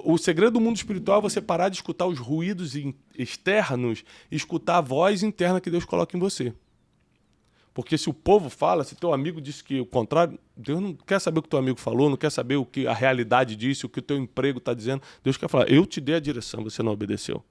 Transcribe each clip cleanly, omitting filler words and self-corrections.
O segredo do mundo espiritual é você parar de escutar os ruídos externos e escutar a voz interna que Deus coloca em você. Porque se o povo fala, se teu amigo disse que o contrário, Deus não quer saber o que teu amigo falou, não quer saber o que a realidade disse, o que o teu emprego está dizendo. Deus quer falar, eu te dei a direção, você não obedeceu.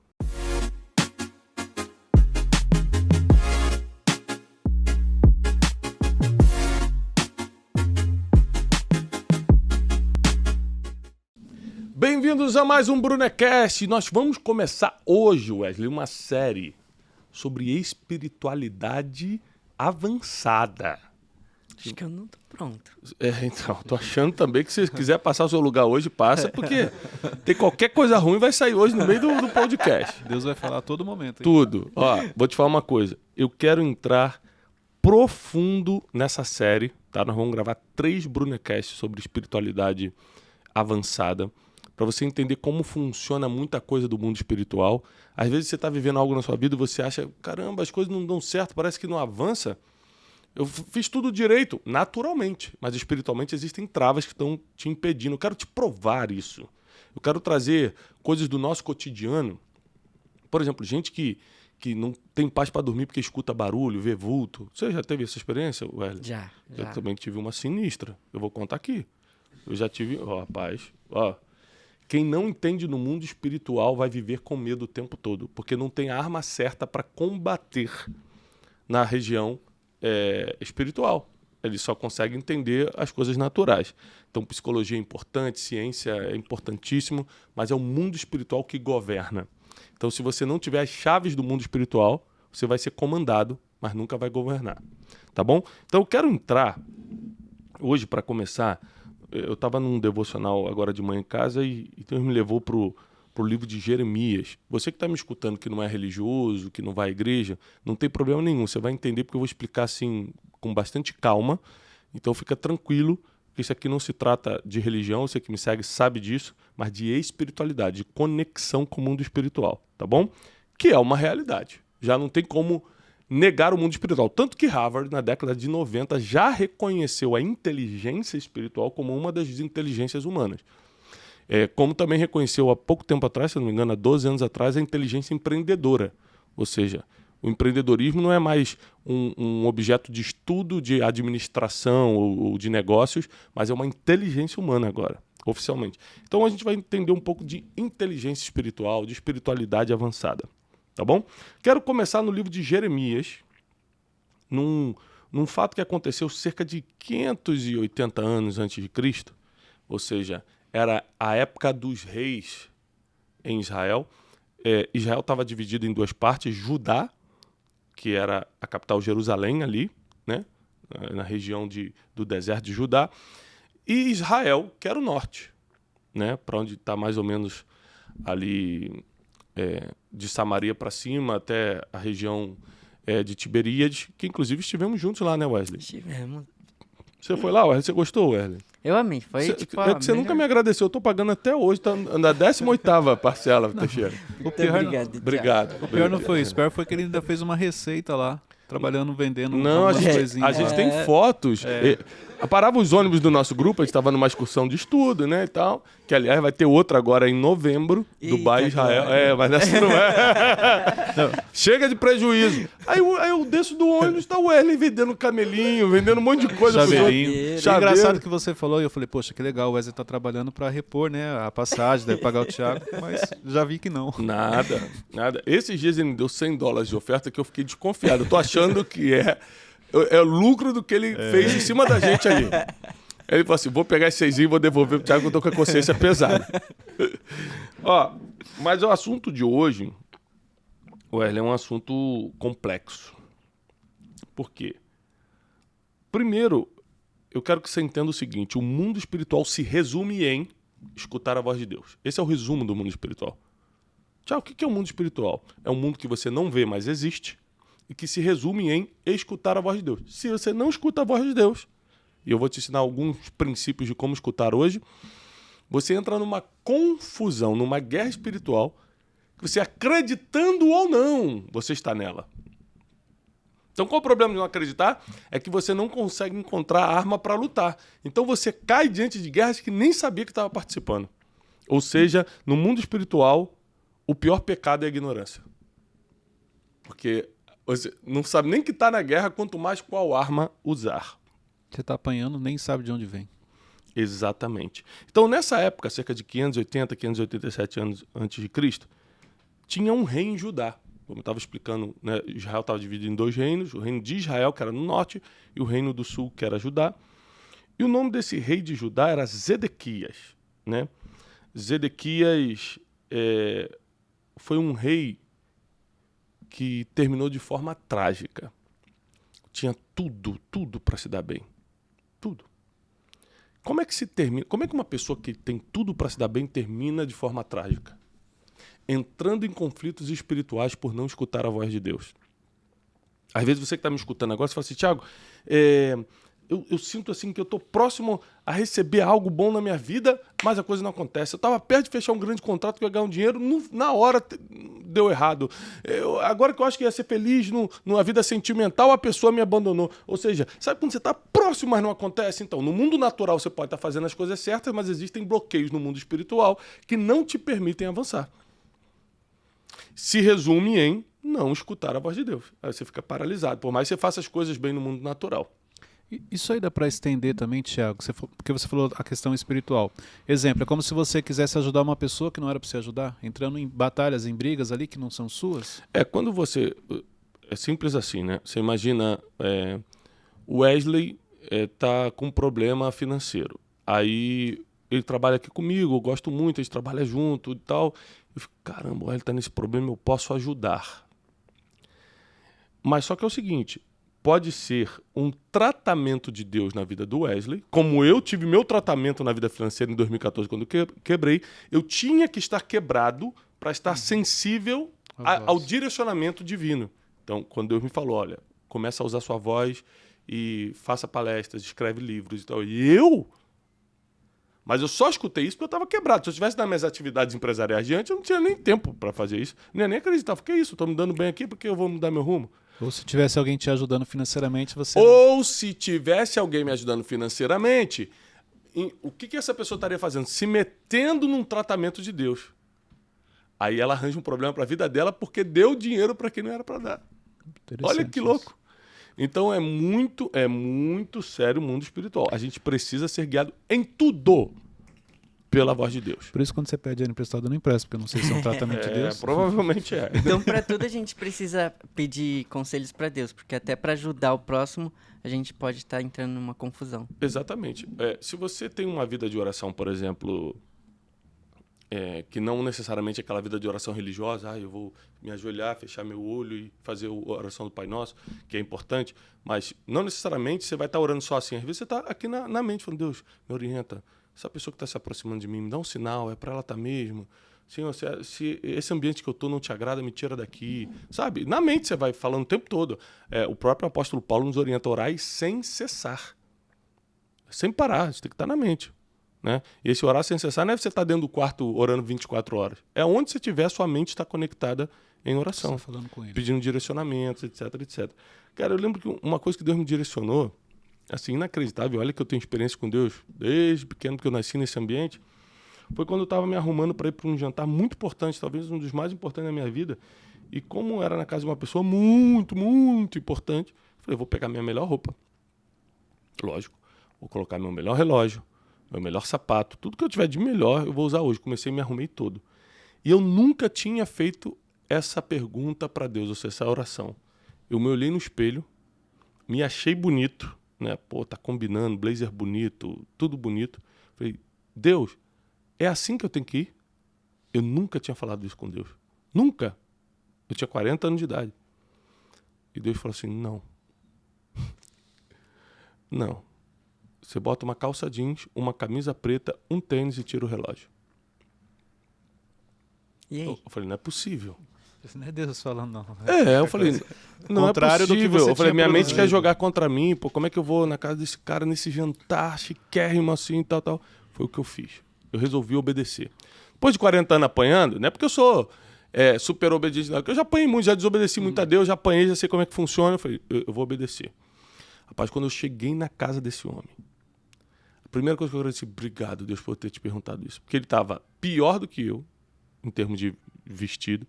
Bem-vindos a mais um Brunecast. Nós vamos começar hoje, Wesley, uma série sobre espiritualidade avançada. Acho que eu não tô pronto. Então, tô achando também que se quiser passar o seu lugar hoje, passa, porque tem qualquer coisa ruim vai sair hoje no meio do podcast. Deus vai falar a todo momento. Hein? Tudo. Ó, vou te falar uma coisa. Eu quero entrar profundo nessa série, tá? Nós vamos gravar 3 Brunecasts sobre espiritualidade avançada, para você entender como funciona muita coisa do mundo espiritual. Às vezes você está vivendo algo na sua vida e você acha, caramba, as coisas não dão certo, parece que não avança. Eu fiz tudo direito, naturalmente, mas espiritualmente existem travas que estão te impedindo. Eu quero te provar isso. Eu quero trazer coisas do nosso cotidiano. Por exemplo, gente que não tem paz para dormir porque escuta barulho, vê vulto. Você já teve essa experiência, Wesley? Já. Eu também tive uma sinistra. Eu vou contar aqui. Eu já tive... Ó, rapaz, ó... Quem não entende no mundo espiritual vai viver com medo o tempo todo, porque não tem a arma certa para combater na região espiritual. Ele só consegue entender as coisas naturais. Então, psicologia é importante, ciência é importantíssimo, mas é o mundo espiritual que governa. Então, se você não tiver as chaves do mundo espiritual, você vai ser comandado, mas nunca vai governar. Tá bom? Então, eu quero entrar hoje, para começar... Eu estava num devocional agora de manhã em casa e Deus me levou pro livro de Jeremias. Você que está me escutando que não é religioso, que não vai à igreja, não tem problema nenhum. Você vai entender porque eu vou explicar assim com bastante calma. Então fica tranquilo, que isso aqui não se trata de religião, você que me segue sabe disso, mas de espiritualidade, de conexão com o mundo espiritual, tá bom? Que é uma realidade. Já não tem como negar o mundo espiritual. Tanto que Harvard, na década de 90, já reconheceu a inteligência espiritual como uma das inteligências humanas. Como também reconheceu há pouco tempo atrás, se não me engano, há 12 anos atrás, a inteligência empreendedora. Ou seja, o empreendedorismo não é mais um objeto de estudo de administração ou de negócios, mas é uma inteligência humana agora, oficialmente. Então a gente vai entender um pouco de inteligência espiritual, de espiritualidade avançada. Tá bom? Quero começar no livro de Jeremias, num fato que aconteceu cerca de 580 anos antes de Cristo, ou seja, era a época dos reis em Israel. Israel estava dividido em 2 partes, Judá, que era a capital Jerusalém ali, né, na região do deserto de Judá, e Israel, que era o norte, né, para onde está mais ou menos ali... de Samaria para cima até a região de Tiberíades, que inclusive estivemos juntos lá, né, Wesley? Estivemos. Você foi lá, Wesley? Você gostou, Wesley? Eu amei. Foi Você nunca me agradeceu, eu tô pagando até hoje, tá na 18ª parcela, Teixeira. Obrigado. O pior não foi isso, o pior foi que ele ainda fez uma receita lá, trabalhando, vendendo algumas coisinhas. A gente tem fotos. Parava os ônibus do nosso grupo, a gente estava numa excursão de estudo, né, e tal, que aliás vai ter outra agora em novembro, Dubai, Israel. Mas essa não é. Não. Chega de prejuízo. Aí eu desço do ônibus, tá o Wesley vendendo camelinho, vendendo um monte de coisa. Chaveirinho. Engraçado que você falou, e eu falei, poxa, que legal, o Wesley tá trabalhando para repor, né, a passagem, deve pagar o Thiago, mas já vi que não. Nada. Esses dias ele me deu $100 de oferta que eu fiquei desconfiado. Eu tô achando que é o lucro do que ele fez em cima da gente ali. Ele falou assim, vou pegar esse 6 e vou devolver pro Thiago, que eu tô com a consciência pesada. Ó, mas o assunto de hoje, Wesley, é um assunto complexo. Por quê? Primeiro, eu quero que você entenda o seguinte, o mundo espiritual se resume em escutar a voz de Deus. Esse é o resumo do mundo espiritual. Tiago, o que é o mundo espiritual? É um mundo que você não vê, mas existe, e que se resume em escutar a voz de Deus. Se você não escuta a voz de Deus, e eu vou te ensinar alguns princípios de como escutar hoje, você entra numa confusão, numa guerra espiritual, que você acreditando ou não, você está nela. Então qual o problema de não acreditar? É que você não consegue encontrar arma para lutar. Então você cai diante de guerras que nem sabia que estava participando. Ou seja, no mundo espiritual, o pior pecado é a ignorância. Porque você não sabe nem que está na guerra, quanto mais qual arma usar. Você está apanhando, nem sabe de onde vem. Exatamente. Então, nessa época, cerca de 580, 587 anos antes de Cristo, tinha um rei em Judá. Como eu estava explicando, né, Israel estava dividido em 2 reinos, o reino de Israel, que era no norte, e o reino do sul, que era Judá. E o nome desse rei de Judá era Zedequias. Né? Zedequias foi um rei que terminou de forma trágica. Tinha tudo para se dar bem. Tudo. Como é que se termina? Como é que uma pessoa que tem tudo para se dar bem termina de forma trágica? Entrando em conflitos espirituais por não escutar a voz de Deus. Às vezes você que está me escutando agora, você fala assim, Thiago, eu sinto assim que eu estou próximo a receber algo bom na minha vida, mas a coisa não acontece. Eu estava perto de fechar um grande contrato que eu ia ganhar um dinheiro, na hora deu errado. Agora que eu acho que ia ser feliz numa vida sentimental, a pessoa me abandonou. Ou seja, sabe quando você está próximo, mas não acontece? Então, no mundo natural você pode estar fazendo as coisas certas, mas existem bloqueios no mundo espiritual que não te permitem avançar. Se resume em não escutar a voz de Deus. Aí você fica paralisado, por mais que você faça as coisas bem no mundo natural. Isso aí dá para estender também, Thiago, porque você falou a questão espiritual. Exemplo, é como se você quisesse ajudar uma pessoa que não era para você ajudar, entrando em batalhas, em brigas ali que não são suas. Quando você... É simples assim, né? Você imagina, o Wesley tá com um problema financeiro. Aí ele trabalha aqui comigo, eu gosto muito, a gente trabalha junto e tal. Eu fico, caramba, ele tá nesse problema, eu posso ajudar. Mas só que é o seguinte... Pode ser um tratamento de Deus na vida do Wesley, como eu tive meu tratamento na vida financeira em 2014, quando eu quebrei. Eu tinha que estar quebrado para estar sensível ao direcionamento divino. Então, quando Deus me falou, olha, começa a usar sua voz e faça palestras, escreve livros e tal. E eu... Mas eu só escutei isso porque eu estava quebrado. Se eu estivesse nas minhas atividades empresariais diante, eu não tinha nem tempo para fazer isso. Nem acreditava. Que isso? Estou me dando bem aqui porque eu vou mudar meu rumo. Ou se tivesse alguém te ajudando financeiramente, você... Ou se tivesse alguém me ajudando financeiramente, o que essa pessoa estaria fazendo? Se metendo num tratamento de Deus. Aí ela arranja um problema para a vida dela porque deu dinheiro para quem não era para dar. Olha que louco. Então é muito sério o mundo espiritual. A gente precisa ser guiado em tudo pela voz de Deus. Por isso, quando você pede dinheiro emprestado, eu não empresto, porque eu não sei se é um tratamento de Deus. Provavelmente é. Então, para tudo, a gente precisa pedir conselhos para Deus, porque até para ajudar o próximo, a gente pode estar entrando numa confusão. Exatamente. Se você tem uma vida de oração, por exemplo, que não necessariamente é aquela vida de oração religiosa, eu vou me ajoelhar, fechar meu olho e fazer a oração do Pai Nosso, que é importante, mas não necessariamente você vai estar orando só assim. Às vezes você está aqui na mente, falando, Deus, me orienta. Essa pessoa que está se aproximando de mim, me dá um sinal, é para ela estar mesmo. Senhor, se esse ambiente que eu estou não te agrada, me tira daqui. Sabe? Na mente você vai falando o tempo todo. O próprio apóstolo Paulo nos orienta a orar sem cessar. Sem parar, isso tem que estar na mente. Né? E esse orar sem cessar não é você estar dentro do quarto orando 24 horas. É onde você estiver, sua mente está conectada em oração. Você falando com ele. Pedindo direcionamentos, etc, etc. Cara, eu lembro que uma coisa que Deus me direcionou, assim, inacreditável, olha que eu tenho experiência com Deus desde pequeno, que eu nasci nesse ambiente, foi quando eu estava me arrumando para ir para um jantar muito importante, talvez um dos mais importantes da minha vida, e como era na casa de uma pessoa muito importante, falei, vou pegar minha melhor roupa, lógico, vou colocar meu melhor relógio, meu melhor sapato, tudo que eu tiver de melhor eu vou usar hoje. Comecei a me arrumei todo. E eu nunca tinha feito essa pergunta para Deus, ou seja, essa oração. Eu me olhei no espelho, me achei bonito, né? Pô, tá combinando, blazer bonito, tudo bonito. Falei, Deus, é assim que eu tenho que ir? Eu nunca tinha falado isso com Deus. Nunca. Eu tinha 40 anos de idade. E Deus falou assim, não. Não. Você bota uma calça jeans, uma camisa preta, um tênis e tira o relógio. E aí? Eu falei, não é possível. Isso não é Deus falando, não. Eu falei, não é Contrário do que possível. você Eu falei, tinha minha mente produzido. quer jogar contra mim, pô, como é que eu vou na casa desse cara, nesse jantar chiquérrimo assim, tal. Foi o que eu fiz. Eu resolvi obedecer. Depois de 40 anos apanhando, não é porque eu sou super obediente, não, porque eu já apanhei muito, já desobedeci muito a Deus, já apanhei, já sei como é que funciona. Eu falei, eu vou obedecer. Rapaz, quando eu cheguei na casa desse homem, a Primeira coisa que eu agradeci, obrigado, Deus, por ter te perguntado isso. Porque ele estava pior do que eu, em termos de vestido.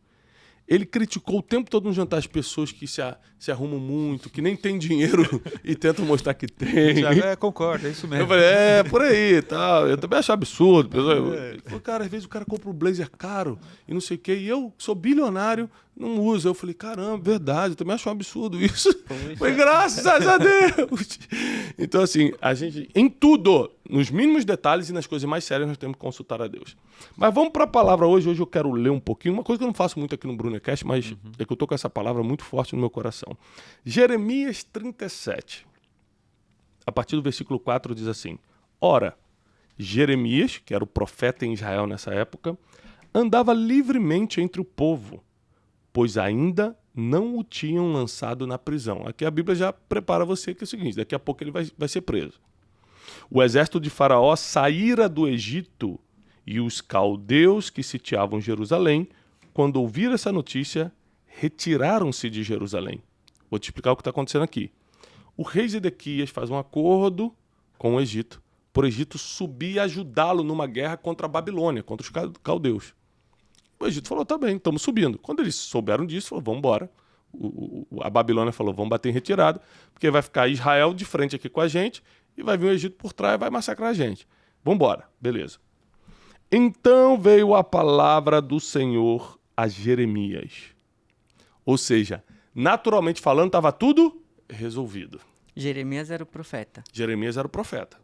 Ele criticou o tempo todo no jantar as pessoas que se arrumam muito, que nem tem dinheiro e tentam mostrar que tem. Thiago, concordo, é isso mesmo. Eu falei, por aí e tal. Eu também acho absurdo. Ele falou, cara, às vezes o cara compra um blazer caro e não sei o quê, e eu sou bilionário, não uso. Eu falei, caramba, verdade, eu também acho um absurdo isso. Foi graças a Deus. Então, assim, a gente, em tudo, nos mínimos detalhes e nas coisas mais sérias, nós temos que consultar a Deus. Mas vamos para a palavra hoje. Hoje eu quero ler um pouquinho, uma coisa que eu não faço muito aqui no Brunecast, mas é que eu tô com essa palavra muito forte no meu coração. Jeremias 37. A partir do versículo 4 diz assim: Ora, Jeremias, que era o profeta em Israel nessa época, andava livremente entre o povo, pois ainda não o tinham lançado na prisão. Aqui a Bíblia já prepara você que é o seguinte, daqui a pouco ele vai ser preso. O exército de Faraó saíra do Egito e os caldeus que sitiavam Jerusalém, quando ouviram essa notícia, retiraram-se de Jerusalém. Vou te explicar o que está acontecendo aqui. O rei Zedequias faz um acordo com o Egito, por Egito subir e ajudá-lo numa guerra contra a Babilônia, contra os caldeus. O Egito falou, tá bem, estamos subindo. Quando eles souberam disso, falou, vamos embora. A Babilônia falou, vamos bater em retirada, porque vai ficar Israel de frente aqui com a gente e vai vir o Egito por trás e vai massacrar a gente. Vamos embora, beleza. Então veio a palavra do Senhor a Jeremias. Ou seja, naturalmente falando, estava tudo resolvido. Jeremias era o profeta. Jeremias era o profeta.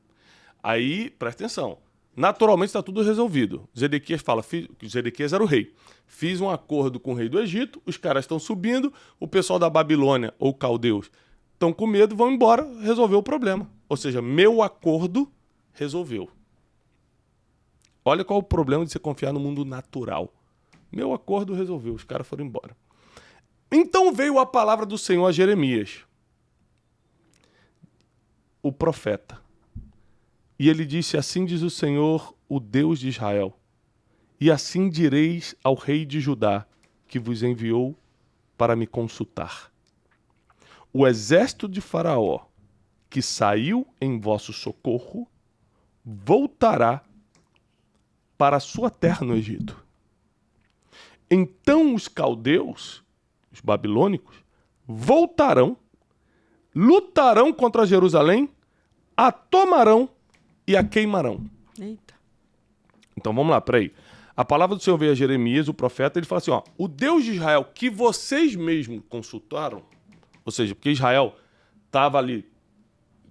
Aí, presta atenção, naturalmente está tudo resolvido. Zedequias fala, Zedequias era o rei. Fiz um acordo com o rei do Egito, os caras estão subindo, o pessoal da Babilônia ou caldeus estão com medo, vão embora, resolveu o problema. Ou seja, meu acordo resolveu. Olha qual é o problema de você confiar no mundo natural. Meu acordo resolveu, os caras foram embora. Então veio a palavra do Senhor a Jeremias, o profeta. E ele disse, assim diz o Senhor, o Deus de Israel, e assim direis ao rei de Judá, que vos enviou para me consultar. O exército de Faraó, que saiu em vosso socorro, voltará para a sua terra no Egito. Então os caldeus, os babilônicos, voltarão, lutarão contra Jerusalém, a tomarão e a queimarão. Eita. Então vamos lá, peraí. A palavra do Senhor veio a Jeremias, o profeta, ele fala assim, ó, o Deus de Israel que vocês mesmos consultaram, ou seja, porque Israel estava ali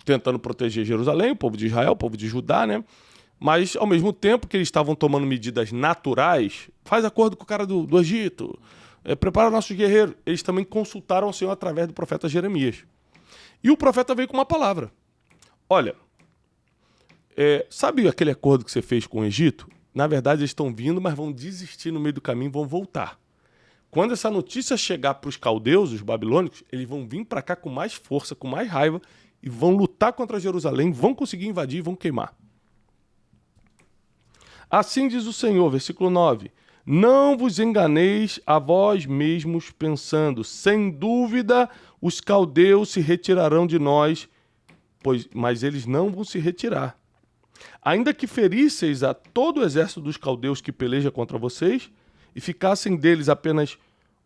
tentando proteger Jerusalém, o povo de Israel, o povo de Judá, né? Mas, ao mesmo tempo que eles estavam tomando medidas naturais, faz acordo com o cara do Egito, prepara nossos guerreiros. Eles também consultaram o Senhor através do profeta Jeremias. E o profeta veio com uma palavra. Olha, sabe aquele acordo que você fez com o Egito? Na verdade, eles estão vindo, mas vão desistir no meio do caminho e vão voltar. Quando essa notícia chegar para os caldeus, os babilônicos, eles vão vir para cá com mais força, com mais raiva, e vão lutar contra Jerusalém, vão conseguir invadir e vão queimar. Assim diz o Senhor, versículo 9, não vos enganeis a vós mesmos pensando, sem dúvida os caldeus se retirarão de nós, mas eles não vão se retirar. Ainda que ferisseis a todo o exército dos caldeus que peleja contra vocês, e ficassem deles apenas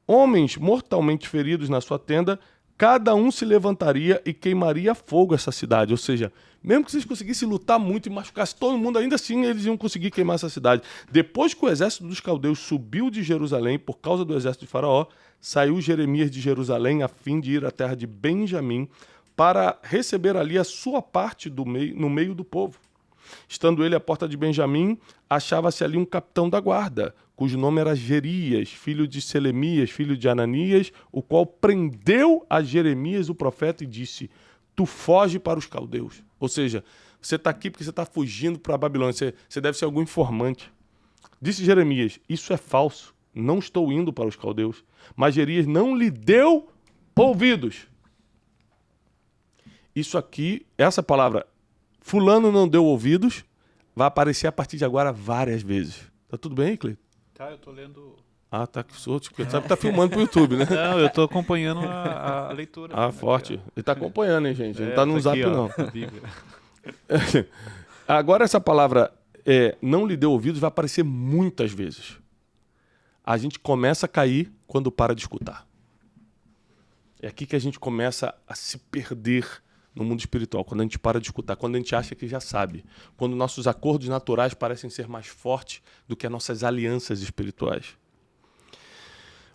homens mortalmente feridos na sua tenda, cada um se levantaria e queimaria a fogo essa cidade. Ou seja, mesmo que vocês conseguissem lutar muito e machucassem todo mundo, ainda assim eles iam conseguir queimar essa cidade. Depois que o exército dos caldeus subiu de Jerusalém por causa do exército de Faraó, saiu Jeremias de Jerusalém a fim de ir à terra de Benjamim para receber ali a sua parte no meio do povo. Estando ele à porta de Benjamim, achava-se ali um capitão da guarda, cujo nome era Jerias, filho de Selemias, filho de Ananias, o qual prendeu a Jeremias, o profeta, e disse, tu foge para os caldeus. Ou seja, você está aqui porque você está fugindo para a Babilônia, você deve ser algum informante. Disse Jeremias, isso é falso, não estou indo para os caldeus. Mas Jerias não lhe deu ouvidos. Isso aqui, essa palavra, fulano não deu ouvidos, vai aparecer a partir de agora várias vezes. Tá tudo bem aí, Cleiton? Tá, eu tô lendo... Ah, tá que solto, porque sabe que tá filmando pro YouTube, né? Não, eu tô acompanhando a leitura. Ah, forte. Ele tá acompanhando, hein, gente? Ele não tá no zap, aqui, ó, não. Agora essa palavra não lhe deu ouvidos vai aparecer muitas vezes. A gente começa a cair quando para de escutar. É aqui que a gente começa a se perder no mundo espiritual, quando a gente para de escutar, quando a gente acha que já sabe, quando nossos acordos naturais parecem ser mais fortes do que as nossas alianças espirituais.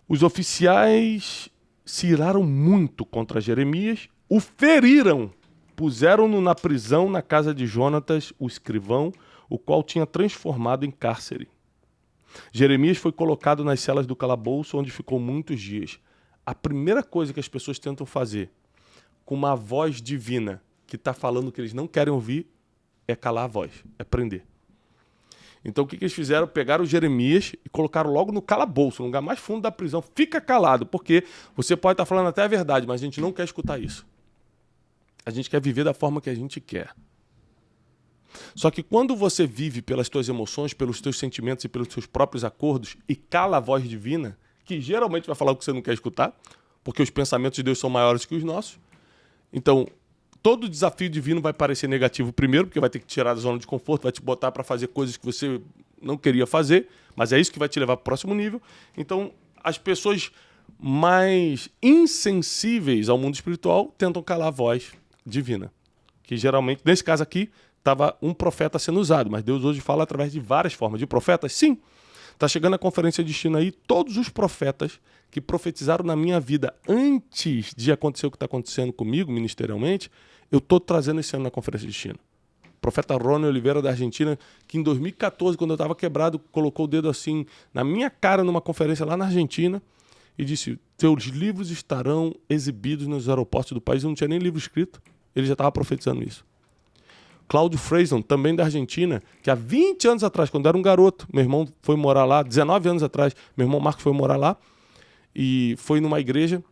Os oficiais se iraram muito contra Jeremias, o feriram, puseram-no na prisão na casa de Jonatas, o escrivão, o qual tinha transformado em cárcere. Jeremias foi colocado nas celas do calabouço, onde ficou muitos dias. A primeira coisa que as pessoas tentam fazer com uma voz divina que está falando que eles não querem ouvir é calar a voz, é prender. Então o que eles fizeram? Pegaram o Jeremias e colocaram logo no calabouço, no lugar mais fundo da prisão. Fica calado, porque você pode estar falando até a verdade, mas a gente não quer escutar isso. A gente quer viver da forma que a gente quer. Só que quando você vive pelas tuas emoções, pelos teus sentimentos e pelos teus próprios acordos e cala a voz divina, que geralmente vai falar o que você não quer escutar, porque os pensamentos de Deus são maiores que os nossos. Então, todo desafio divino vai parecer negativo primeiro, porque vai ter que tirar da zona de conforto, vai te botar para fazer coisas que você não queria fazer, mas é isso que vai te levar para o próximo nível. Então, as pessoas mais insensíveis ao mundo espiritual tentam calar a voz divina, que geralmente, nesse caso aqui, estava um profeta sendo usado, mas Deus hoje fala através de várias formas. De profetas, sim. Está chegando a conferência de destino aí, todos os profetas que profetizaram na minha vida antes de acontecer o que está acontecendo comigo, ministerialmente, eu estou trazendo esse ano na conferência de destino. O profeta Rony Oliveira da Argentina, que em 2014, quando eu estava quebrado, colocou o dedo assim na minha cara numa conferência lá na Argentina e disse, teus livros estarão exibidos nos aeroportos do país. Eu não tinha nem livro escrito, ele já estava profetizando isso. Cláudio Freison, também da Argentina, que há 20 anos atrás, quando eu era um garoto, meu irmão foi morar lá, 19 anos atrás, meu irmão Marcos foi morar lá, e foi numa igreja,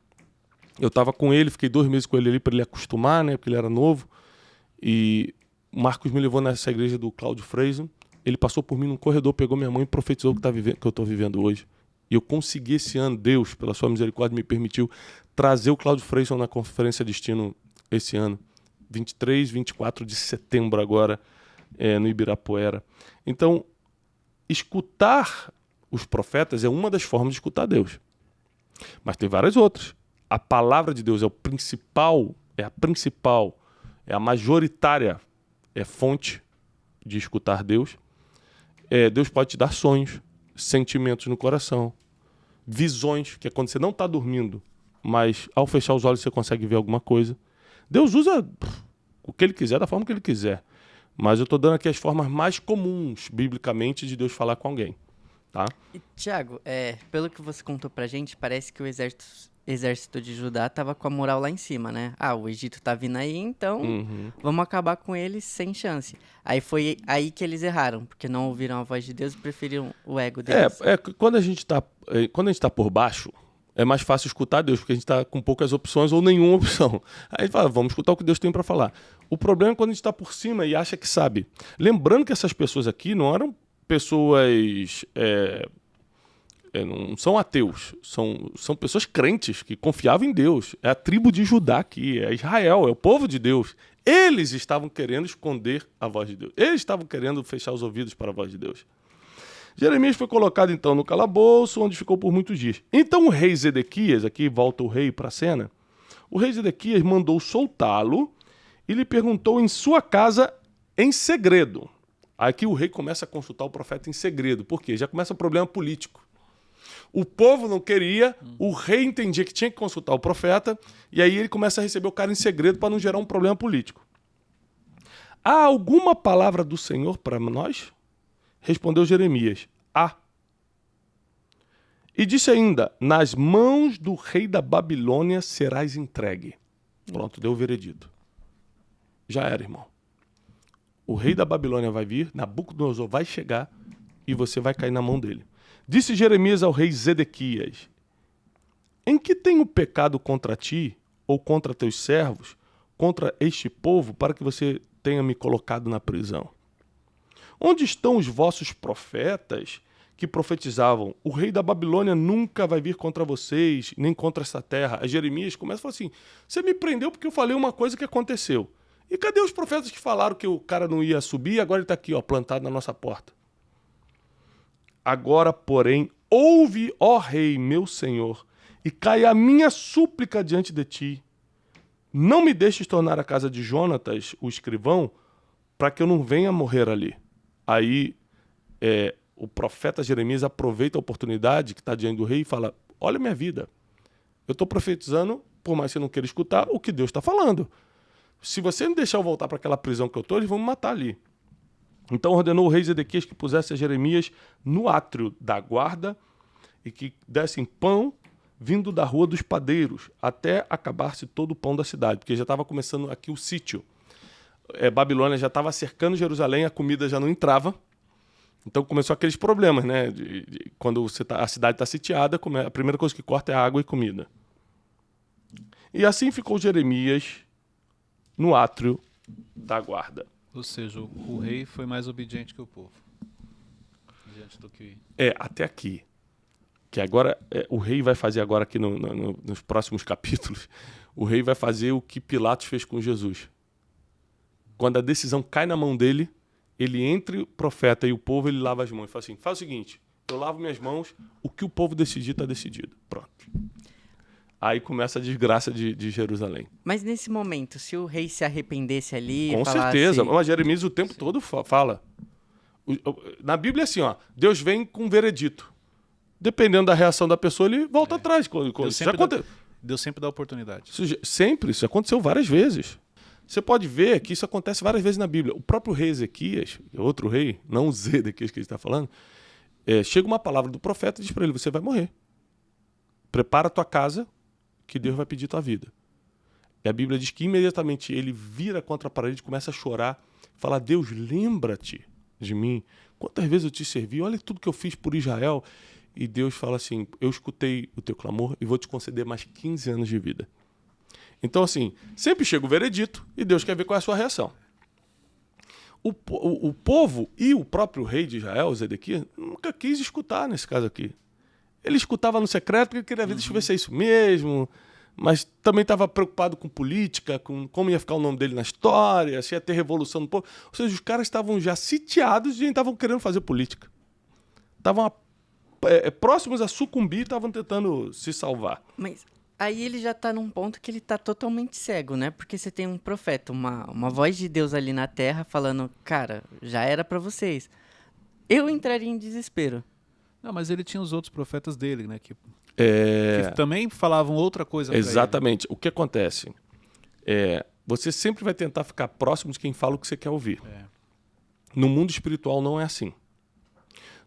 eu estava com ele, fiquei 2 meses com ele ali para ele acostumar, né, porque ele era novo, e o Marcos me levou nessa igreja do Cláudio Freison, ele passou por mim num corredor, pegou minha mão e profetizou o que eu estou vivendo hoje. E eu consegui esse ano, Deus, pela sua misericórdia, me permitiu trazer o Cláudio Freison na Conferência Destino esse ano. 23, 24 de setembro agora, no Ibirapuera. Então, escutar os profetas é uma das formas de escutar Deus. Mas tem várias outras. A palavra de Deus é a majoritária fonte de escutar Deus. Deus pode te dar sonhos, sentimentos no coração, visões, que é quando você não está dormindo, mas ao fechar os olhos você consegue ver alguma coisa. Deus usa o que ele quiser, da forma que ele quiser. Mas eu estou dando aqui as formas mais comuns, biblicamente, de Deus falar com alguém. Tá? E, Tiago, pelo que você contou pra gente, parece que o exército de Judá estava com a moral lá em cima, né? O Egito tá vindo aí, então vamos acabar com eles sem chance. Aí foi aí que eles erraram, porque não ouviram a voz de Deus e preferiram o ego deles. Quando a gente tá por baixo, é mais fácil escutar Deus, porque a gente está com poucas opções ou nenhuma opção. Aí a gente fala, vamos escutar o que Deus tem para falar. O problema é quando a gente está por cima e acha que sabe. Lembrando que essas pessoas aqui não eram pessoas... não são ateus, são pessoas crentes que confiavam em Deus. É a tribo de Judá aqui, é Israel, é o povo de Deus. Eles estavam querendo esconder a voz de Deus. Eles estavam querendo fechar os ouvidos para a voz de Deus. Jeremias foi colocado, então, no calabouço, onde ficou por muitos dias. Então o rei Zedequias, aqui volta o rei para a cena, o rei Zedequias mandou soltá-lo e lhe perguntou em sua casa em segredo. Aqui o rei começa a consultar o profeta em segredo. Por quê? Já começa o problema político. O povo não queria, o rei entendia que tinha que consultar o profeta, e aí ele começa a receber o cara em segredo para não gerar um problema político. Há alguma palavra do Senhor para nós? Respondeu Jeremias, E disse ainda, nas mãos do rei da Babilônia serás entregue. Pronto, deu o veredito. Já era, irmão. O rei da Babilônia vai vir, Nabucodonosor vai chegar e você vai cair na mão dele. Disse Jeremias ao rei Zedequias, em que tenho pecado contra ti, ou contra teus servos, contra este povo, para que você tenha me colocado na prisão? Onde estão os vossos profetas que profetizavam? O rei da Babilônia nunca vai vir contra vocês, nem contra essa terra. A Jeremias começa a falar assim, você me prendeu porque eu falei uma coisa que aconteceu. E cadê os profetas que falaram que o cara não ia subir e agora ele está aqui, ó, plantado na nossa porta? Agora, porém, ouve, ó rei, meu senhor, e cai a minha súplica diante de ti. Não me deixes tornar a casa de Jonatas, o escrivão, para que eu não venha morrer ali. Aí o profeta Jeremias aproveita a oportunidade que está diante do rei e fala, olha a minha vida, eu estou profetizando, por mais que você não queira escutar, o que Deus está falando. Se você me deixar eu voltar para aquela prisão que eu estou, eles vão me matar ali. Então ordenou o rei Zedequias que pusesse a Jeremias no átrio da guarda e que dessem pão vindo da rua dos padeiros, até acabar-se todo o pão da cidade, porque já estava começando aqui o sítio. Babilônia já estava cercando Jerusalém, a comida já não entrava. Então começou aqueles problemas, né? Quando a cidade está sitiada, a primeira coisa que corta é água e comida. E assim ficou Jeremias no átrio da guarda. Ou seja, o rei foi mais obediente que o povo. Diante do que... Até aqui. Que agora, o rei vai fazer agora aqui nos próximos capítulos, o rei vai fazer o que Pilatos fez com Jesus. Quando a decisão cai na mão dele, ele entre o profeta e o povo, ele lava as mãos e fala assim, faz o seguinte, eu lavo minhas mãos, o que o povo decidir está decidido. Pronto. Aí começa a desgraça de Jerusalém. Mas nesse momento, se o rei se arrependesse ali... Com falasse... certeza. Mas Jeremias o tempo todo fala. Na Bíblia é assim, ó, Deus vem com um veredito. Dependendo da reação da pessoa, ele volta atrás. Deus sempre dá oportunidade. Isso aconteceu várias vezes. Você pode ver que isso acontece várias vezes na Bíblia. O próprio rei Ezequias, outro rei, não o Zedequias que ele está falando, chega uma palavra do profeta e diz para ele, você vai morrer. Prepara a tua casa, que Deus vai pedir tua vida. E a Bíblia diz que imediatamente ele vira contra a parede, começa a chorar, fala, Deus, lembra-te de mim. Quantas vezes eu te servi? Olha tudo que eu fiz por Israel. E Deus fala assim, eu escutei o teu clamor e vou te conceder mais 15 anos de vida. Então, assim, sempre chega o veredito e Deus quer ver qual é a sua reação. O povo e o próprio rei de Israel, Zedequias, nunca quis escutar nesse caso aqui. Ele escutava no secreto porque ele queria ver, deixa eu ver se é isso mesmo, mas também estava preocupado com política, com como ia ficar o nome dele na história, se ia ter revolução no povo. Ou seja, os caras estavam já sitiados e estavam querendo fazer política. Estavam próximos a sucumbir e estavam tentando se salvar. Mas aí ele já tá num ponto que ele tá totalmente cego, né? Porque você tem um profeta, uma voz de Deus ali na terra falando, cara, já era pra vocês. Eu entraria em desespero. Não, mas ele tinha os outros profetas dele, né? Que também falavam outra coisa pra ele. Exatamente. O que acontece? Você sempre vai tentar ficar próximo de quem fala o que você quer ouvir. No mundo espiritual não é assim.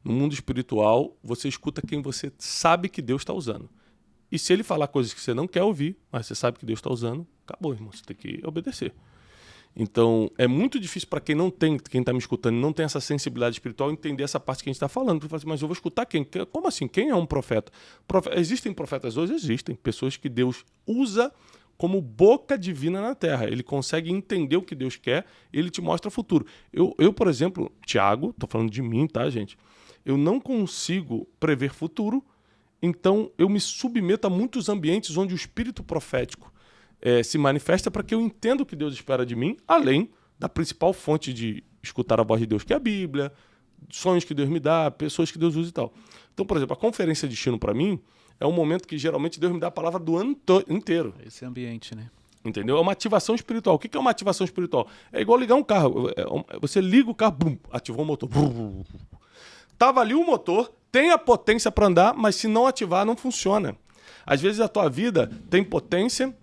No mundo espiritual, você escuta quem você sabe que Deus está usando. E se ele falar coisas que você não quer ouvir, mas você sabe que Deus está usando, acabou, irmão. Você tem que obedecer. Então, é muito difícil para quem está me escutando, não tem essa sensibilidade espiritual, entender essa parte que a gente está falando. Porque, mas eu vou escutar quem? Como assim? Quem é um profeta? Existem profetas hoje? Existem. Pessoas que Deus usa como boca divina na terra. Ele consegue entender o que Deus quer, ele te mostra o futuro. Eu por exemplo, Tiago, estou falando de mim, tá, gente? Eu não consigo prever futuro, então eu me submeto a muitos ambientes onde o espírito profético se manifesta para que eu entenda o que Deus espera de mim, além da principal fonte de escutar a voz de Deus, que é a Bíblia, sonhos que Deus me dá, pessoas que Deus usa e tal. Então, por exemplo, a conferência de destino para mim é um momento que geralmente Deus me dá a palavra do ano inteiro. Esse ambiente, né? Entendeu? É uma ativação espiritual. O que é uma ativação espiritual? É igual ligar um carro. Você liga o carro, brum, ativou o motor. Brum. Tava ali o motor, tem a potência para andar, mas se não ativar, não funciona. Às vezes a tua vida tem potência,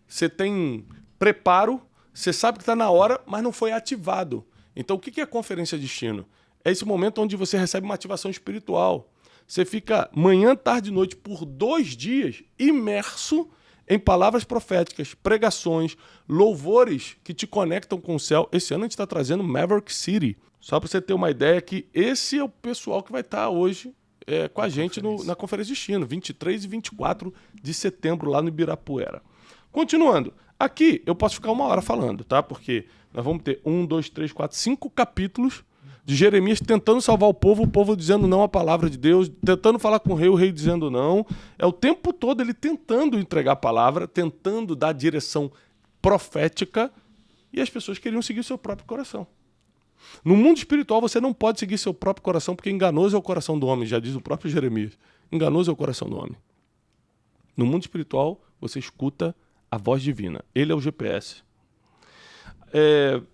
você tem preparo, você sabe que está na hora, mas não foi ativado. Então, o que é a conferência de destino? É esse momento onde você recebe uma ativação espiritual. Você fica manhã, tarde e noite por 2 dias imerso em palavras proféticas, pregações, louvores que te conectam com o céu. Esse ano a gente está trazendo Maverick City. Só para você ter uma ideia que esse é o pessoal que vai estar hoje com a gente na Conferência de Destino, 23 e 24 de setembro, lá no Ibirapuera. Continuando, aqui eu posso ficar 1 hora falando, tá? Porque nós vamos ter 1, 2, 3, 4, 5 capítulos de Jeremias tentando salvar o povo dizendo não à palavra de Deus, tentando falar com o rei dizendo não. É o tempo todo ele tentando entregar a palavra, tentando dar direção profética E as pessoas queriam seguir seu próprio coração. No mundo espiritual, você não pode seguir seu próprio coração, porque enganoso é o coração do homem, já diz o próprio Jeremias. Enganoso é o coração do homem. No mundo espiritual, você escuta a voz divina. Ele é o GPS.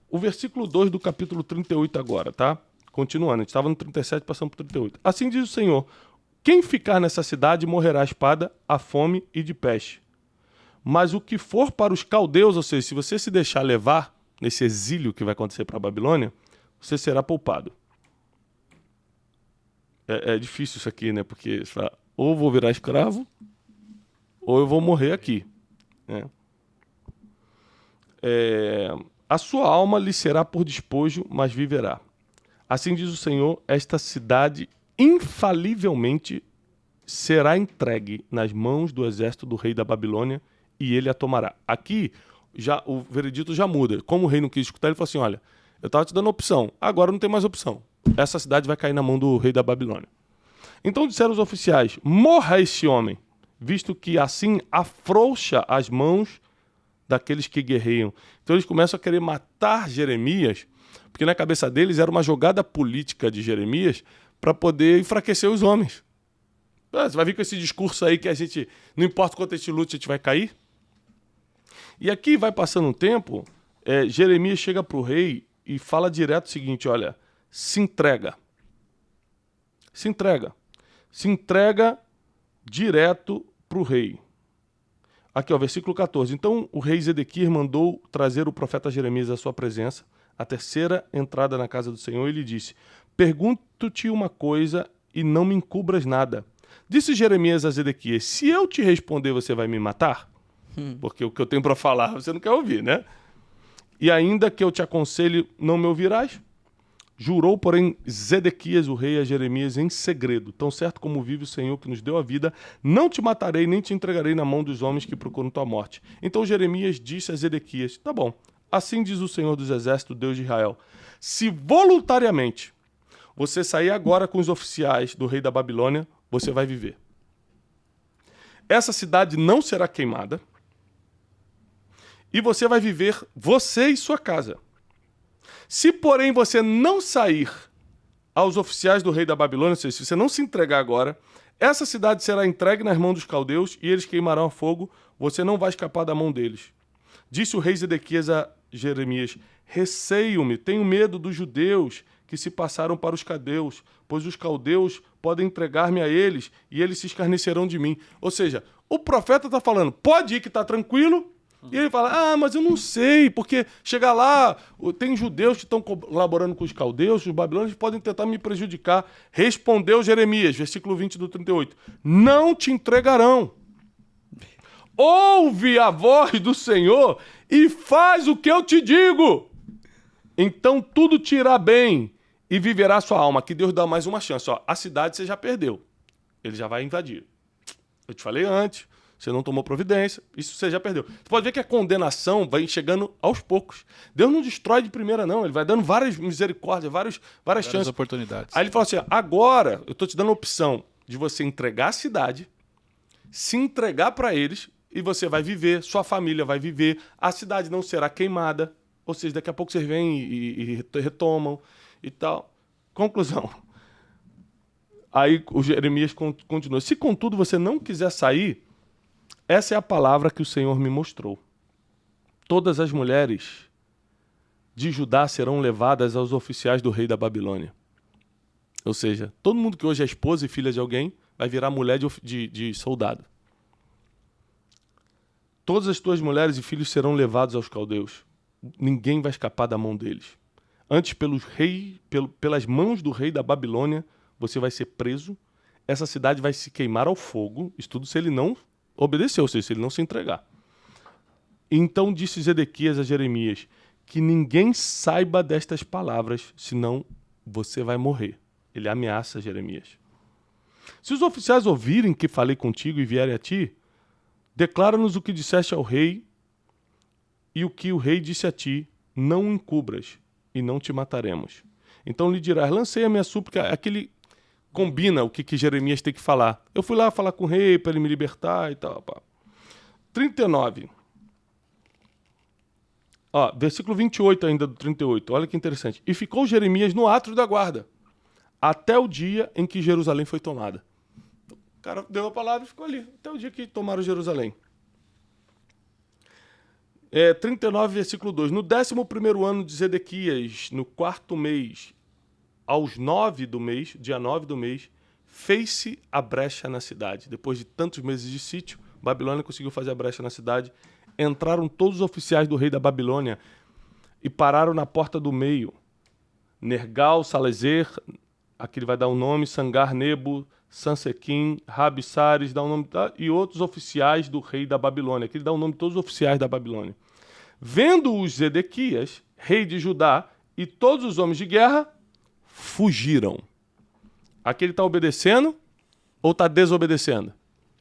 O versículo 2 do capítulo 38 agora, tá? Continuando, a gente estava no 37, passando para o 38. Assim diz o Senhor, quem ficar nessa cidade morrerá à espada, à fome e de peste. Mas o que for para os caldeus, ou seja, se você se deixar levar nesse exílio que vai acontecer para a Babilônia, você será poupado. É difícil isso aqui, né? Porque você fala, ou vou virar escravo, ou eu vou morrer aqui. Né? A sua alma lhe será por despojo, mas viverá. Assim diz o Senhor, esta cidade infalivelmente será entregue nas mãos do exército do rei da Babilônia e ele a tomará. Aqui, já o veredito já muda. Como o rei não quis escutar, ele falou assim, olha, eu estava te dando opção, agora não tem mais opção. Essa cidade vai cair na mão do rei da Babilônia. Então disseram os oficiais, morra este homem, visto que assim afrouxa as mãos daqueles que guerreiam. Então eles começam a querer matar Jeremias, porque na cabeça deles era uma jogada política de Jeremias para poder enfraquecer os homens. Você vai vir com esse discurso aí que a gente, não importa quanto a gente lute, a gente vai cair? E aqui vai passando um tempo, Jeremias chega para o rei e fala direto o seguinte, olha, se entrega. Se entrega. Se entrega direto para o rei. Aqui, ó, versículo 14. Então o rei Zedequias mandou trazer o profeta Jeremias à sua presença, a terceira entrada na casa do Senhor, e lhe disse, pergunto-te uma coisa e não me encubras nada. Disse Jeremias a Zedequias, se eu te responder, você vai me matar? Porque o que eu tenho para falar, você não quer ouvir, né? E ainda que eu te aconselhe, não me ouvirás? Jurou, porém, Zedequias, o rei, a Jeremias em segredo. Tão certo como vive o Senhor que nos deu a vida, não te matarei, nem te entregarei na mão dos homens que procuram tua morte. Então Jeremias disse a Zedequias, tá bom, assim diz o Senhor dos Exércitos, Deus de Israel, se voluntariamente você sair agora com os oficiais do rei da Babilônia, você vai viver. Essa cidade não será queimada e você vai viver, você e sua casa. Se, porém, você não sair aos oficiais do rei da Babilônia, ou seja, se você não se entregar agora, essa cidade será entregue nas mãos dos caldeus e eles queimarão a fogo, você não vai escapar da mão deles. Disse o rei Zedequias a Jeremias, receio-me, tenho medo dos judeus que se passaram para os caldeus, pois os caldeus podem entregar-me a eles e eles se escarnecerão de mim. Ou seja, o profeta está falando, pode ir que está tranquilo, e ele fala, mas eu não sei, porque chegar lá, tem judeus que estão colaborando com os caldeus, os babilônios podem tentar me prejudicar. Respondeu Jeremias, versículo 20 do 38, não te entregarão. Ouve a voz do Senhor e faz o que eu te digo. Então tudo te irá bem e viverá a sua alma. Aqui Deus dá mais uma chance. Ó, a cidade você já perdeu, ele já vai invadir. Eu te falei antes. Você não tomou providência, isso você já perdeu. Você pode ver que a condenação vai chegando aos poucos. Deus não destrói de primeira, não. Ele vai dando várias misericórdias, várias chances. Oportunidades. Aí ele fala assim, agora eu estou te dando a opção de você entregar a cidade, se entregar para eles e você vai viver, sua família vai viver, a cidade não será queimada, ou seja, daqui a pouco vocês vêm e retomam e tal. Conclusão. Aí o Jeremias continua. Se contudo você não quiser sair, essa é a palavra que o Senhor me mostrou. Todas as mulheres de Judá serão levadas aos oficiais do rei da Babilônia. Ou seja, todo mundo que hoje é esposa e filha de alguém vai virar mulher de soldado. Todas as tuas mulheres e filhos serão levados aos caldeus. Ninguém vai escapar da mão deles. Antes, pelas mãos do rei da Babilônia, você vai ser preso. Essa cidade vai se queimar ao fogo. Isso tudo se ele não obedeceu, ou seja, se ele não se entregar. Então disse Zedequias a Jeremias, que ninguém saiba destas palavras, senão você vai morrer. Ele ameaça Jeremias. Se os oficiais ouvirem que falei contigo e vierem a ti, declara-nos o que disseste ao rei e o que o rei disse a ti, não encubras e não te mataremos. Então lhe dirás, lancei a minha súplica, aquele combina o que Jeremias tem que falar. Eu fui lá falar com o rei para ele me libertar e tal. Pá. 39. Ó, versículo 28 ainda do 38. Olha que interessante. E ficou Jeremias no átrio da guarda, até o dia em que Jerusalém foi tomada. O cara deu a palavra e ficou ali, até o dia que tomaram Jerusalém. 39, versículo 2. No 11º ano de Zedequias, no 4º mês, aos 9 do mês, dia 9 do mês, fez-se a brecha na cidade. Depois de tantos meses de sítio, Babilônia conseguiu fazer a brecha na cidade. Entraram todos os oficiais do rei da Babilônia e pararam na porta do meio. Nergal, Salezer, aqui ele vai dar um nome, Sangar Nebo, Sansequim, Rabissares, dá um nome, e outros oficiais do rei da Babilônia. Aqui ele dá o nome de todos os oficiais da Babilônia. Vendo-os Zedequias, rei de Judá, e todos os homens de guerra, fugiram. Aqui ele está obedecendo ou está desobedecendo?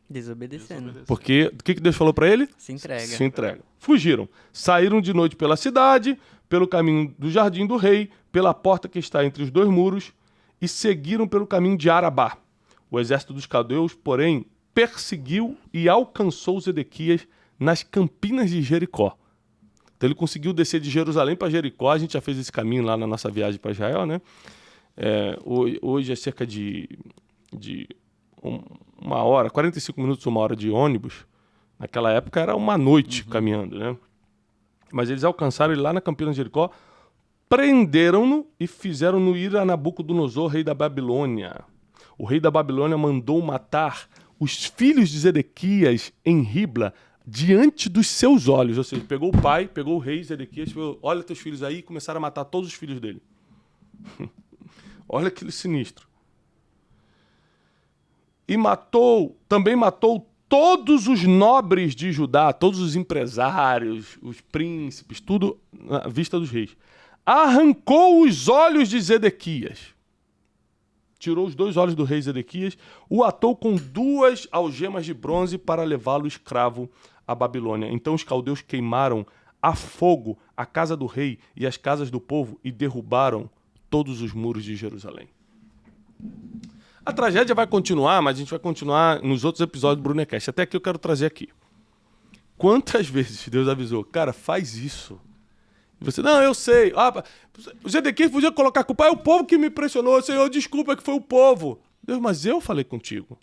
Desobedecendo. Porque o que Deus falou para ele? Se entrega. Se entrega. Fugiram. Saíram de noite pela cidade, pelo caminho do jardim do rei, pela porta que está entre os dois muros, e seguiram pelo caminho de Arabá. O exército dos caldeus, porém, perseguiu e alcançou Zedequias nas campinas de Jericó. Então ele conseguiu descer de Jerusalém para Jericó. A gente já fez esse caminho lá na nossa viagem para Israel, né? Hoje é cerca de uma hora, 45 minutos, uma hora de ônibus. Naquela época era uma noite caminhando, né? Mas eles alcançaram ele lá na campina de Jericó, prenderam-no e fizeram-no ir a Nabucodonosor, rei da Babilônia. O rei da Babilônia mandou matar os filhos de Zedequias em Ribla, diante dos seus olhos. Ou seja, pegou o pai, pegou o rei Zedequias, falou, olha teus filhos aí, e começaram a matar todos os filhos dele. Olha aquele sinistro. E também matou todos os nobres de Judá, todos os empresários, os príncipes, tudo à vista dos reis. Arrancou os olhos de Zedequias. Tirou os 2 olhos do rei Zedequias, o atou com 2 algemas de bronze para levá-lo escravo à Babilônia. Então os caldeus queimaram a fogo a casa do rei e as casas do povo e derrubaram todos os muros de Jerusalém. A tragédia vai continuar, mas a gente vai continuar nos outros episódios do Brunecast. Até aqui eu quero trazer aqui. Quantas vezes Deus avisou, cara, faz isso. E você, não, eu sei. O Zedequias podia colocar a culpa. É o povo que me pressionou. Senhor, desculpa que foi o povo. Deus, mas eu falei contigo.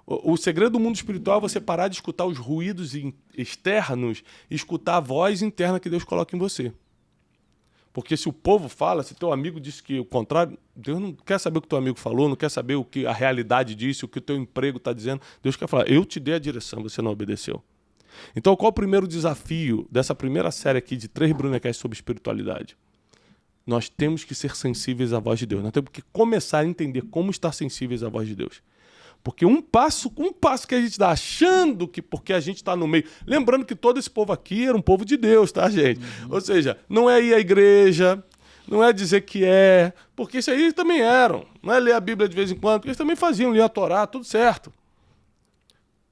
O segredo do mundo espiritual é você parar de escutar os ruídos externos e escutar a voz interna que Deus coloca em você. Porque se o povo fala, se teu amigo disse que o contrário, Deus não quer saber o que teu amigo falou, não quer saber o que a realidade disse, o que o teu emprego está dizendo. Deus quer falar, eu te dei a direção, você não obedeceu. Então, qual o primeiro desafio dessa primeira série aqui de 3 Brunecasts sobre espiritualidade? Nós temos que ser sensíveis à voz de Deus. Nós temos que começar a entender como estar sensíveis à voz de Deus. Porque um passo que a gente dá achando que porque a gente está no meio... Lembrando que todo esse povo aqui era um povo de Deus, tá, gente? Ou seja, não é ir à igreja, não é dizer que é... Porque isso aí eles também eram. Não é ler a Bíblia de vez em quando, porque eles também faziam, ler a Torá, tudo certo.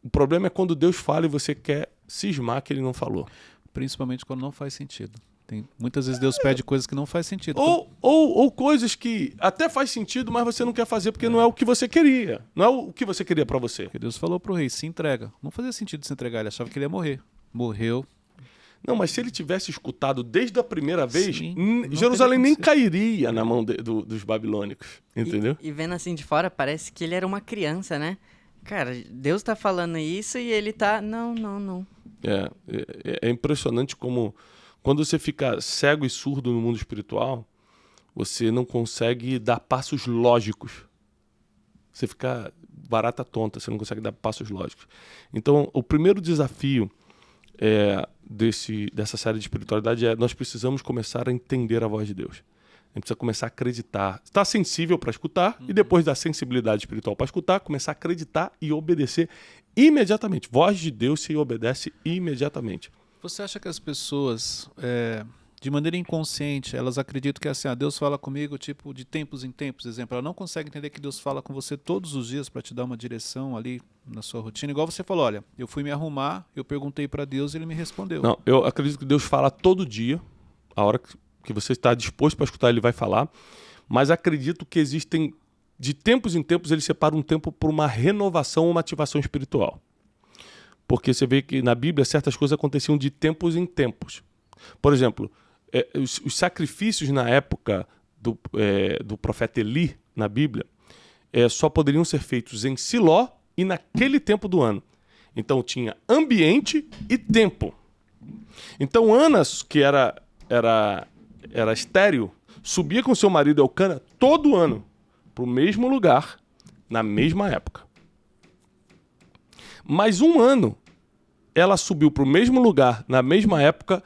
O problema é quando Deus fala e você quer cismar que ele não falou. Principalmente quando não faz sentido. Muitas vezes Deus pede coisas que não faz sentido. Ou coisas que até faz sentido, mas você não quer fazer porque não é o que você queria. Não é o que você queria para você. Porque Deus falou pro rei, se entrega. Não fazia sentido se entregar, ele achava que ele ia morrer. Morreu. Não, mas se ele tivesse escutado desde a primeira vez, Sim, Jerusalém nem cairia na mão dos babilônicos. Entendeu? E vendo assim de fora, parece que ele era uma criança, né? Cara, Deus tá falando isso e ele tá... Não. É impressionante como... Quando você fica cego e surdo no mundo espiritual, você não consegue dar passos lógicos. Você fica barata tonta, você não consegue dar passos lógicos. Então, o primeiro desafio dessa série de espiritualidade é nós precisamos começar a entender a voz de Deus. A gente precisa começar a acreditar. Estar sensível para escutar e depois da sensibilidade espiritual para escutar, começar a acreditar e obedecer imediatamente. Voz de Deus se obedece imediatamente. Você acha que as pessoas, de maneira inconsciente, elas acreditam que assim, Deus fala comigo tipo de tempos em tempos, exemplo, ela não consegue entender que Deus fala com você todos os dias para te dar uma direção ali na sua rotina, igual você falou, olha, eu fui me arrumar, eu perguntei para Deus e ele me respondeu. Não, eu acredito que Deus fala todo dia, a hora que você está disposto para escutar, ele vai falar, mas acredito que existem, de tempos em tempos, ele separa um tempo para uma renovação ou uma ativação espiritual. Porque você vê que na Bíblia certas coisas aconteciam de tempos em tempos. Por exemplo, os sacrifícios na época do profeta Eli, na Bíblia, só poderiam ser feitos em Siló e naquele tempo do ano. Então tinha ambiente e tempo. Então Ana, que era estéril, subia com seu marido Elcana todo ano para o mesmo lugar, na mesma época. Mais um ano, ela subiu para o mesmo lugar, na mesma época,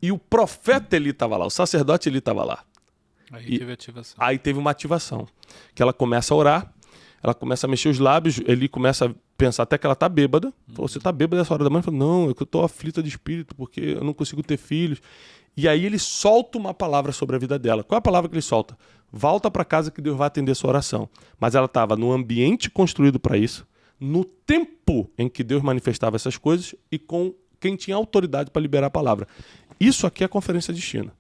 e o profeta Eli estava lá, o sacerdote Eli estava lá. Teve ativação. Aí teve uma ativação, que ela começa a orar, ela começa a mexer os lábios, ele começa a pensar até que ela tá bêbada. Falou, você tá bêbada nessa hora da manhã? Falou, não, é que eu tô aflita de espírito, porque eu não consigo ter filhos. E aí ele solta uma palavra sobre a vida dela. Qual é a palavra que ele solta? Volta para casa que Deus vai atender sua oração. Mas ela estava no ambiente construído para isso, no tempo em que Deus manifestava essas coisas e com quem tinha autoridade para liberar a palavra. Isso aqui é a Conferência Destino.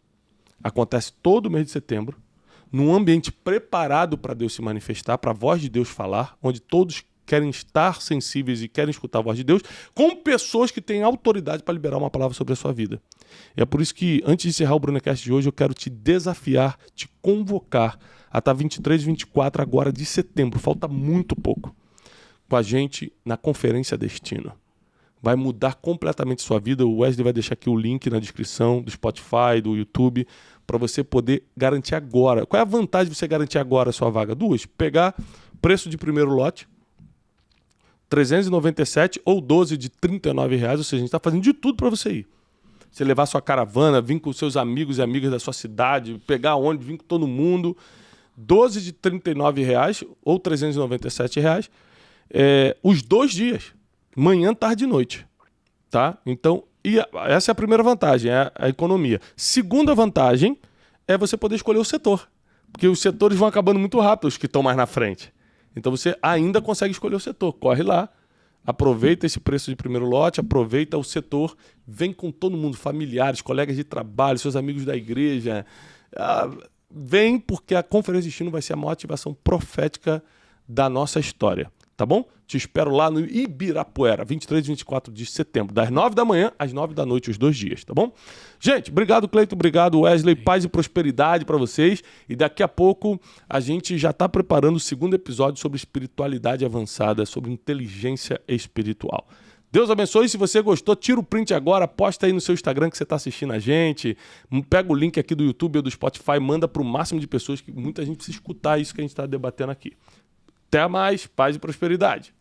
Acontece todo mês de setembro, num ambiente preparado para Deus se manifestar, para a voz de Deus falar, onde todos querem estar sensíveis e querem escutar a voz de Deus, com pessoas que têm autoridade para liberar uma palavra sobre a sua vida. E é por isso que, antes de encerrar o Brunecast de hoje, eu quero te desafiar, te convocar a estar 23 e 24 agora de setembro, falta muito pouco, com a gente na Conferência Destino. Vai mudar completamente sua vida. O Wesley vai deixar aqui o link na descrição do Spotify, do YouTube, para você poder garantir agora. Qual é a vantagem de você garantir agora a sua vaga? Duas. Pegar preço de primeiro lote, 397 ou 12 de R$39, ou seja, a gente está fazendo de tudo para você ir. Você levar sua caravana, vir com seus amigos e amigas da sua cidade, pegar ônibus, vir com todo mundo. 12 de R$39 ou R$397, os 2 dias. Manhã, tarde e noite, tá? Então, essa é a primeira vantagem, é a economia. Segunda vantagem é você poder escolher o setor, porque os setores vão acabando muito rápido, os que estão mais na frente. Então, você ainda consegue escolher o setor. Corre lá, aproveita esse preço de primeiro lote, aproveita o setor, vem com todo mundo, familiares, colegas de trabalho, seus amigos da igreja. Vem, porque a Conferência Destino vai ser a maior ativação profética da nossa história. Tá bom? Te espero lá no Ibirapuera, 23 e 24 de setembro, das 9 da manhã às 9 da noite, os 2 dias, tá bom? Gente, obrigado, Cleiton, obrigado, Wesley, paz e prosperidade para vocês. E daqui a pouco a gente já está preparando o segundo episódio sobre espiritualidade avançada, sobre inteligência espiritual. Deus abençoe. Se você gostou, tira o print agora, posta aí no seu Instagram que você está assistindo a gente, pega o link aqui do YouTube ou do Spotify, manda para o máximo de pessoas, que muita gente precisa escutar isso que a gente está debatendo aqui. Até mais, paz e prosperidade.